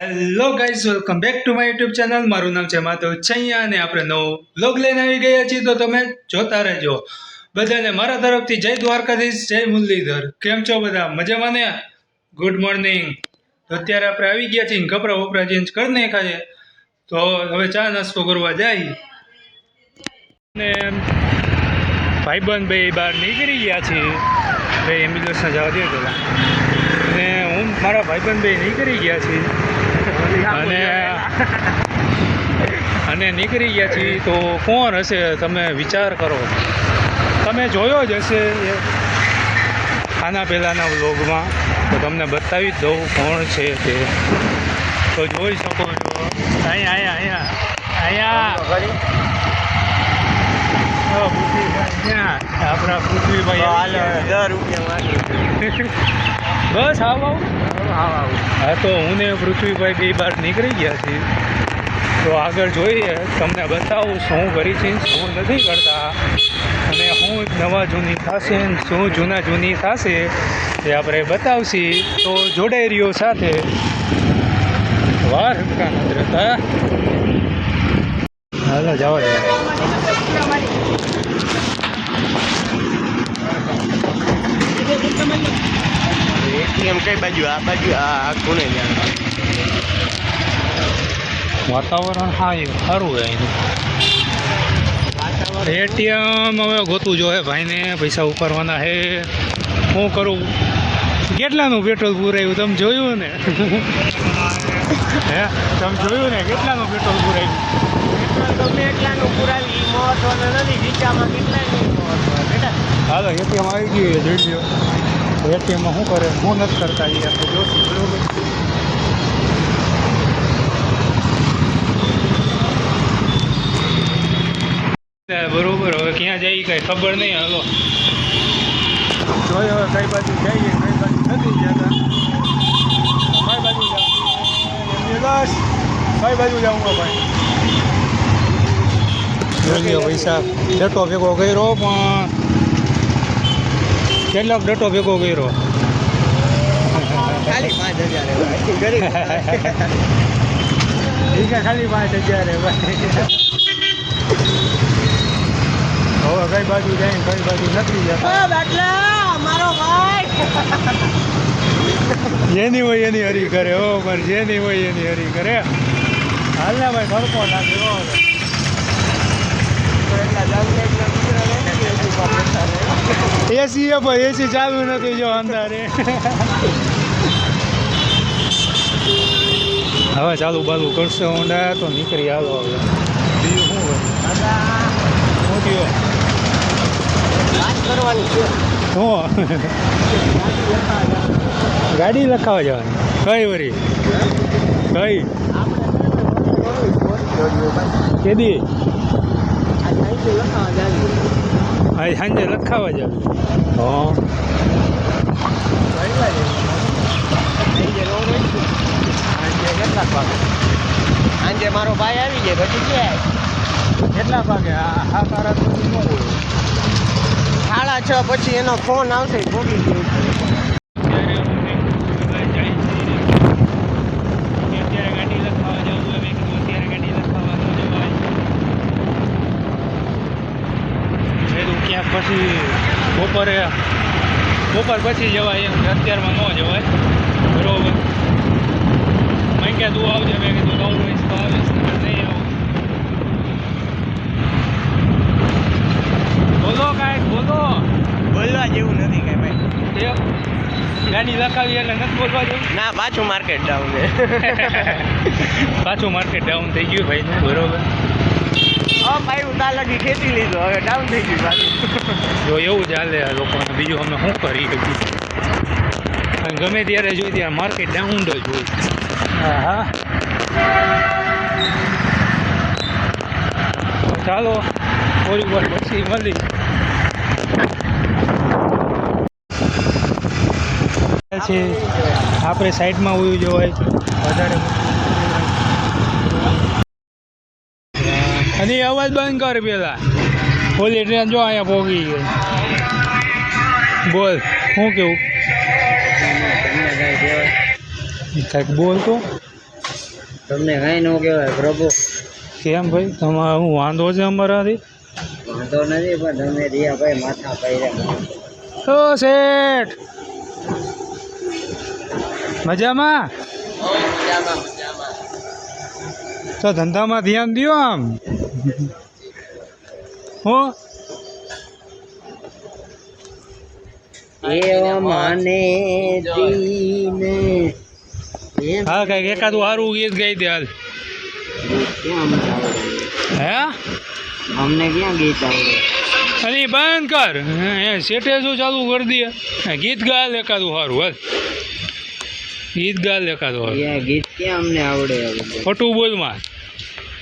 Hello guys, welcome back to my YouTube channel. મારું નામ છે માધવ છૈયા અને આપણે નવો વ્લોગ લઈને આવી ગયા છીએ, તો તમે જોતા રહેજો. બધાને મારા તરફથી જય દ્વારકાધીશ, જય મુરલીધર. કેમ છો બધા? મજામાં ને? Good morning. તો અત્યારે આપણે આવી ગયા છીએ, કપડાં વપરા ચેન્જ કરી નાખ્યા છે, તો હવે ચા નાસ્તો કરવા જાય. ને ભાઈબંધ બે બહાર નીકળી ગયા છે. ભાઈ એમ્બ્યુલન્સને જવા દે પેલા. ને હું મારા ભાઈબંધ બે નીકળી ગયા છીએ અને નીકળી ગયા છીએ. તો કોણ હશે તમે વિચાર કરો. તમે જોયો જ હશે આના પહેલાંના વ્લોગમાં, તો તમને બતાવી જ દઉં કોણ છે તે. તો જોઈ શકો છો અહીંયા આપણા પૃથ્વીભાઈ. 10 રૂપિયા બસ હા, તો હું ને પૃથ્વીભાઈ બે બહાર નીકળી ગયા છીએ. તો આગળ જોઈએ, તમને બતાવું શું કરી છે, શું નથી કરતા, અને શું નવા જૂની થશે, શું જૂના જૂની થશે તે આપણે બતાવશી. તો જોડાઈ રહ્યો સાથે. વાર હટકા નથી રહેતા. હાલો જવા દે. એમ કઈ બાજુ? આ બાજુ, આ કોને? વાતાવરણ સારું છે અહીંનું. એટીએમ હવે ગોતું જોઈએ ભાઈને, પૈસા ઉપાડવાના છે. શું કરું? કેટલાનું પેટ્રોલ પૂરાયું તમે જોયું ને? હે, તમે જોયું ને કેટલાનું પેટ્રોલ પૂરાયું? પેટ્રોલ ગમે એટલાનું પુરાવી મહત્વનું નથી, ખીચામાં કેટલાનું મહત્વ બેટા. હાલો એટીએમ આવી ગયું, જોઈ લો. એટીએમમાં શું કરે, શું નથી કરતા એ આપણે જોશું. બરોબર. હવે ક્યાં જઈએ કઈ ખબર નહીં. હાલો જોઈએ હવે કઈ બાજુ જઈએ, કઈ બાજુ નથી જતા. કઈ બાજુ જાઉં? કઈ બાજુ જાઉં ભાઈ? જોઈ પૈસા ડટો ભેગો કર્યો, પણ કેટલોક ડટો ભેગો કર્યો? ખાલી 5,000 ખાલી 5,000 ભાઈ. હવે કઈ બાજુ જાય, કઈ બાજુ નથી જતા. મારો ભાઈ જેની હોય એની હરી કરે. હો પણ જેની હોય એની હરી કરે. હાલ ને ભાઈ, ખડકો નાખે. એસી ભાઈ, એસી ચાલુ નથી જો અંધારે. હવે ચાલુ બાલુ કરશે ઊંડા તો નીકળી. હાલો હવે બીજું શું હોય? શું થયો? વાત કરવાની છે. શું ગાડી લખાવા જવાની? કઈ વરી? કઈ કેદી? હા, સાંજે લખાવા જવું. હા, સાંજે મારો ભાઈ આવી જાય પછી ક્યાં? કેટલા વાગે? આ તારા સુધી ન હોય. 6:30 પછી એનો ફોન આવશે. ભોગી ગયો. પછી બપોર પછી જવાય એમ, અત્યારમાં ન જવાય. બરોબર. મેં ક્યાં તું આવજે, મેં કીધું નવું રહીશ તો આવીશ, નહીં આવું. બોલો કાંઈક બોલો. બોલવા જેવું નથી કઈ ભાઈ. ગાડી લખાવી એટલે નથી બોલવા જેવું. ના, પાછું માર્કેટ ડાઉન છે. પાછું માર્કેટ ડાઉન થઈ ગયું ભાઈ. બરોબર. ભાઈ ઉતાર લગી ખેતી લીધો, હવે ડાઉન થઈ ગયું પાછું. જો એવું ચાલે આ લોકોને, બીજું અમે શું કરી શકીએ? ગમે ત્યારે જોઈ ત્યારે માર્કેટ ડાઉન જ હોય. હા, ચાલો થોડી વાર પછી મળી. છે આપણે સાઈડમાં હોવું જોઈએ વધારે. અને અવાજ બંધ કર પેલા. ઓલી ટ્રેન જો અહીંયા પહોંચી ગઈ. બોલ શું કેવું? કંઈક બોલ તો. તમને કઈ ન કહેવાય પ્રભુ. કેમ ભાઈ તમારે હું વાંધો છે અમારાથી? વાંધો નથી પણ તમે રિયા ભાઈ માથા પાડ્યા. ઓ શેઠ મજામાં? તો ધંધામાં ધ્યાન દ્યો આમ. હો મને દીને હા કઈક એકાદું સારું ગીત ગાઈ દે હાલ. હે અમને ક્યાં ગીત આવડે? અરે બંધ કર. શેઠે શું ચાલુ કરી દે. ગીત ગાલ એકાદું સારું હાલ. ગીત ગાલ એકાદું સારું. ગીત ક્યાં અમને આવડે? ખોટું બોલમાં.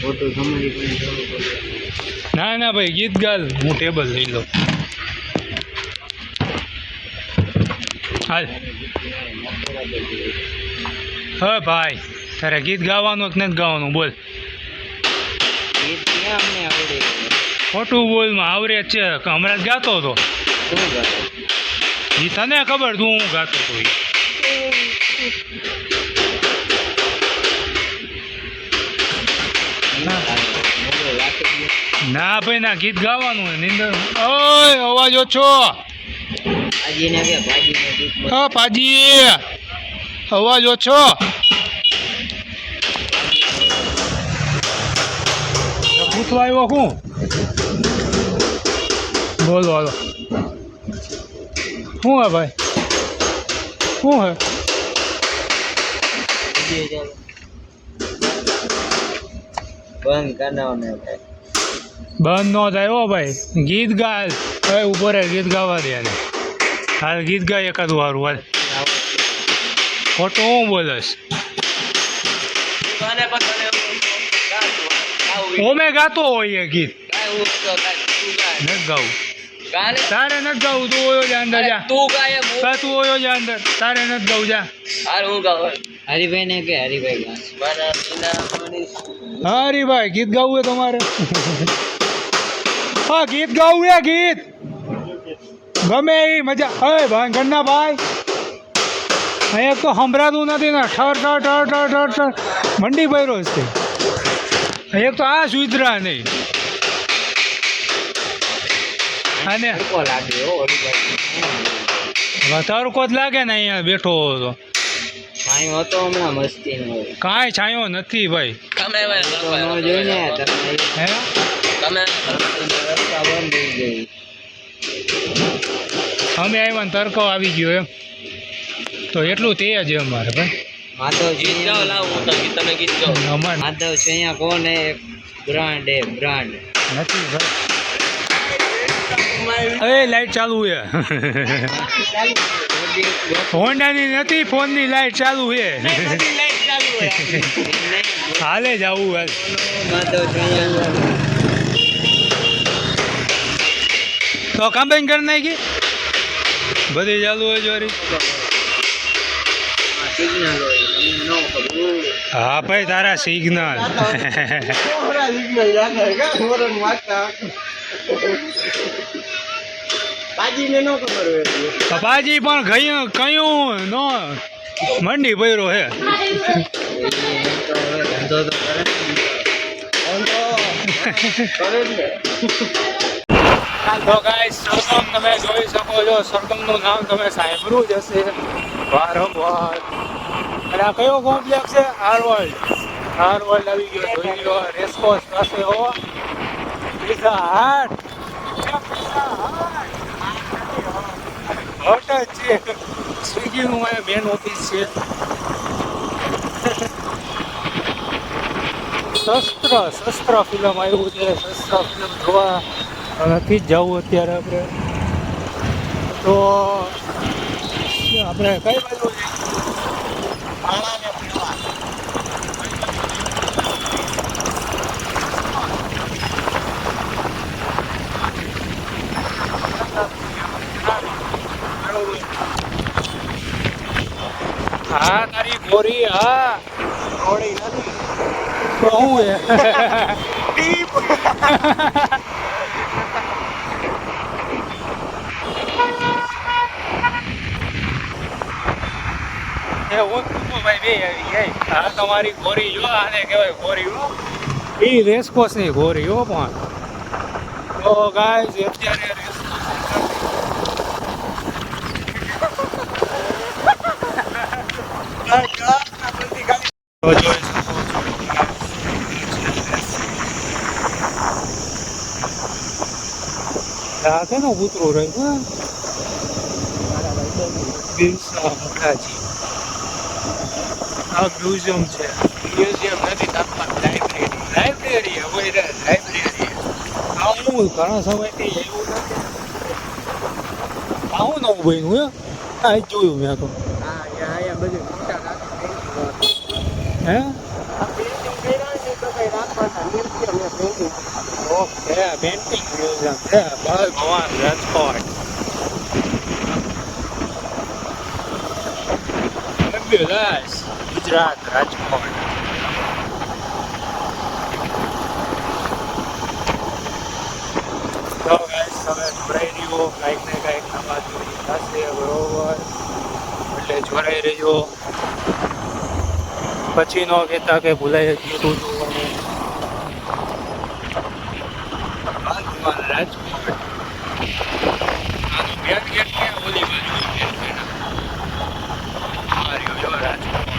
ખોટું તમારી ના ના ભાઈ ગીત ગાલ. હું ટેબલ લઈ લઉં હાલ. હા ભાઈ તારે ગીત ગાવાનું કે નથી ગાવાનું બોલ. ગીત ક્યાં અમને આવડે? ખોટું બોલમાં આવરે જ છે. હમણાં જ ગાતો હતો. શું ગાતો? એ તને ખબર તું હું ગાતો હતો એ. ના ભાઈ ના ગીત ગાવાનું હોય નિંદર. ઓય અવાજ ઓછો. ભાજીને કે ભાજીને ગીત હા પાજી અવાજ ઓછો. પૂછવા આવ્યો શું? બોલો હાલો. શું હે ભાઈ? શું હે? બંધ કરવાનું ભાઈ. બંધ ન થાય હો ભાઈ. ગીત ગાય હવે ઉભો રહે. ગીત ગાવા દે ને હાલ. ગીત ગાય એકાદું સારું હાલ. ખોટું હું બોલસ. ઓમે ગાતો હોય એ ગીત. નથી ગાવું. તારે નથી ગાવું. તું ઓયો જા અંદર જા. તું ઓયો જા અંદર. તારે નથી ગાવું જા. હરિભાઈ ને કે હરિભાઈ હા હરીભાઈ ગીત ગાવું હે તમારે? હા ગીત ગાવું હે ગીત. ગમે એ મજા. હવે ભાઈ ઘરના ભાઈ એક તો સંભળાતું નથી ને. ઠર ઠર ઠર ઠર ઠર ઠર મંડી ભર્યો જ તે. એક તો આ સુધરા નહીં. અને તડકો જ લાગે ને અહીંયા બેઠો હતો. છાંયો હતો હમણાં મસ્તી નો. કાંઈ છાંયો નથી ભાઈ. જોઈને હે રસ્તા બંધ થઈ ગઈ. અમે આવ્યા ને તડકો આવી ગયો એમ. તો એટલું તે જ અમારે ભાઈ. માધવ છે અહીંયા કોણ હે? બ્રાન્ડ હે બ્રાન્ડ નથી ભાઈ. એ લાઈટ ચાલુ છે. હોન્ડાની નથી ફોનની લાઈટ ચાલુ છે. હાલે જ આવું હાલ. તો કમ્બાઈન કરી નાખી બધી ચાલુ હોય જોરી. હા ભાઈ તારા સિગ્નલ. બાજી પણ કયું નો મંડી ભર્યો હે. તો ગાઈસ સરગમ તમે જોઈ શકો છો. સરગમનું નામ તમે સાંભળ્યું જ હશે વારંવાર. અને આ કયો કોમ્પ્લેક્સ છે? આરવર્લ્ડ. આરવર્લ્ડ આવી ગયો. જોઈ લો રેસકોર્સ પાસે હો. પીઝા હાટ. હટ જ છે. સ્વિગીનું અહીંયા મેન ઓફિસ છે. શસ્ત્ર ફિલ્મ આવ્યું છે. શસ્ત્ર ફિલ્મ જોવા નથી જ જવું અત્યારે આપણે. તો આપણે કઈ બાજુ હા તારી ગોરી. હા ગોળી નથી તો હું એ હું ભાઈ બે આવી ગયા. આ તમારી ગોરી જો, આને કહેવાય ગોરી હો. એ રેસકોર્સ ની ગોરી હો. પણ તો ગાઈસ અત્યારે તો જોઈ શકો છો. આ કેનો કૂતરો રહ્યો? બિરસા મુંડાજી. આ મ્યુઝિયમ છે. મ્યુઝિયમ નથી લાઈબ્રેરી. લાઇબ્રેરી હોય રે, લાઇબ્રેરી. આવું ઘણા સમયથી એવું નથી. આવું નવું બન્યું હે? આ જ જોયું મેં તો. હા અહીંયા બધું મોટા હે? આ પેઇન્ટિંગ કર્યા ને તો કઈ રાખવાના મ્યુઝિયમ ને પેઇન્ટિંગ. ઓકે, પેન્ટિંગ મ્યુઝિયમ છે. બાલ ભવાન રાજકોટ. ફેબ્યુલસ ગુજરાત રાજકોટ. તો ગાઈસ તમે જોડાઈ રહ્યો, કાંઈક ને કાંઈક નવા જોઈ થશે બરોબર, એટલે જોડાઈ રહેજો. પછી ન કહેતા કે ભૂલાઈ ગયું હતું. રાજકોટ આનું મેન ગેટ ક્યાં? ઓલી બાજુ ગેટ છે ને. આ રહ્યો જો રાજકોટ.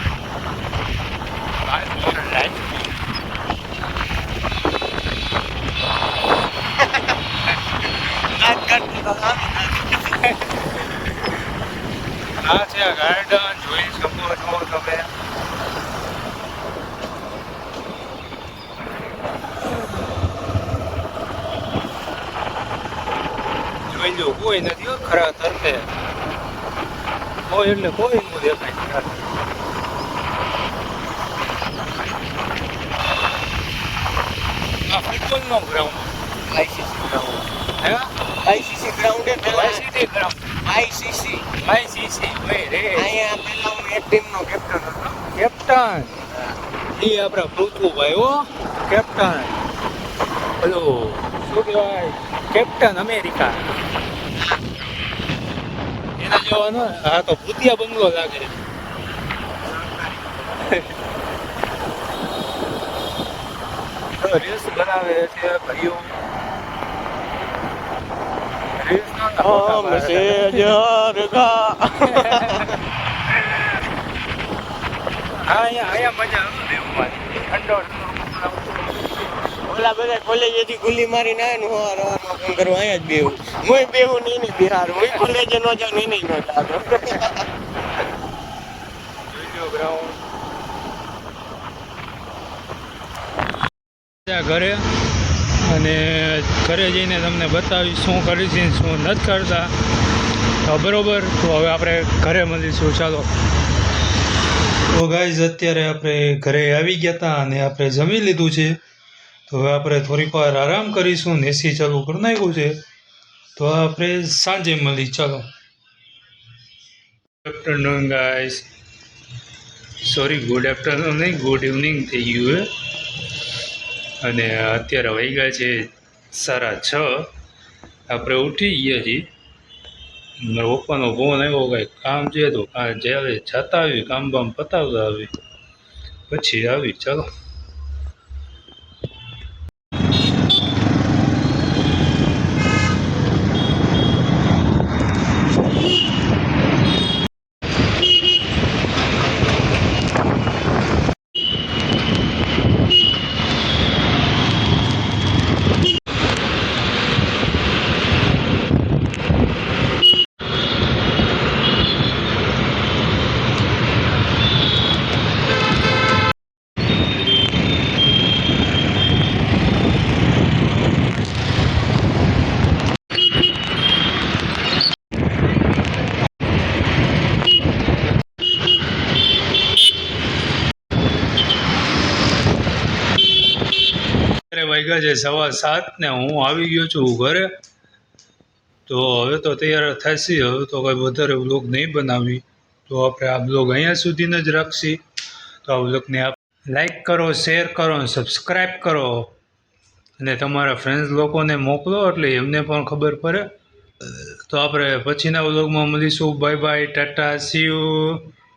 રાજકોટ. આ છે ગાર્ડન, જોઈ શકો છો તમે. જોઈ લો, કોઈ નથી હો ખરા તરફે. કોઈ એટલે કોઈ નું દેખાય ખરા. આ ફૂટબોલ નો ગ્રાઉન્ડ. ICC ground. હે? આઈસીસી ગ્રાઉન્ડ એ પેલા વાયસીટી ગ્રાઉન્ડ. આઈસીસી. વાયસીસી ભાઈ રે. અહીંયા પેલા હું એક ટીમનો કેપ્ટન હતો. કેપ્ટન એ આપણા પૃથ્વીભાઈ હો. કેપ્ટન પેલો શું કહેવાય, કેપ્ટન અમેરિકા. એના જવાનો. હા તો ભૂતિયા બંગલો લાગે. રીલ્સ બનાવે છે ભાઈઓ. રીલ્સ ના અહીંયા મજા આવે દેવવાની. ઠંડો ઓલા બધા કોલેજેથી ગુલ્લી મારીને આવે ને હું રવામાં ફોન કરવા અહીંયા જ બેહું. હું બેહું નહીં નહીં બિહાર. હું કોલેજે ન જાઉં નહીં નહીં ન જાઉં. વિડીયો ગ્રાઉન્ડ ઘરે, અને ઘરે જઈને તમને બતાવીશ શું કરી છે શું નથી કરતા. તો બરોબર, તો હવે આપણે ઘરે મળીશું. ચાલો. તો ગાઈઝ અત્યારે આપણે ઘરે આવી ગયા હતા અને આપણે જમી લીધું છે. તો હવે આપણે થોડીક વાર આરામ કરીશું. એસી ચાલુ કરી નાખ્યું છે. તો આપણે સાંજે મળી. ચાલો. Good afternoon guys. Sorry, good afternoon નહીં, ગુડ ઇવનિંગ થઈ ગયું હે. અને અત્યારે વાગ્યા છે 6:30. આપણે ઉઠી ગયા છીએ. મારા પપ્પાનો ફોન આવ્યો, કાંઈ કામ છે તો જ્યારે જતા આવી, કામ બામ પતાવતા આવી, પછી આવી. ચાલો. વાગ્યા છે 7:15 ને હું આવી ગયો છું ઘરે. તો હવે તો તૈયાર થશે. હવે તો કંઈ વધારે બ્લોગ નહીં બનાવી. તો આપણે આ બ્લોગ અહીંયા સુધીનો જ રાખશી. તો આ બ્લોગને આપ લાઈક કરો, શેર કરો અને સબસ્ક્રાઈબ કરો, અને તમારા ફ્રેન્ડ્સ લોકોને મોકલો એટલે એમને પણ ખબર પડે. તો આપણે પછીના બ્લોગમાં મળીશું. Bye bye, Tata, C you.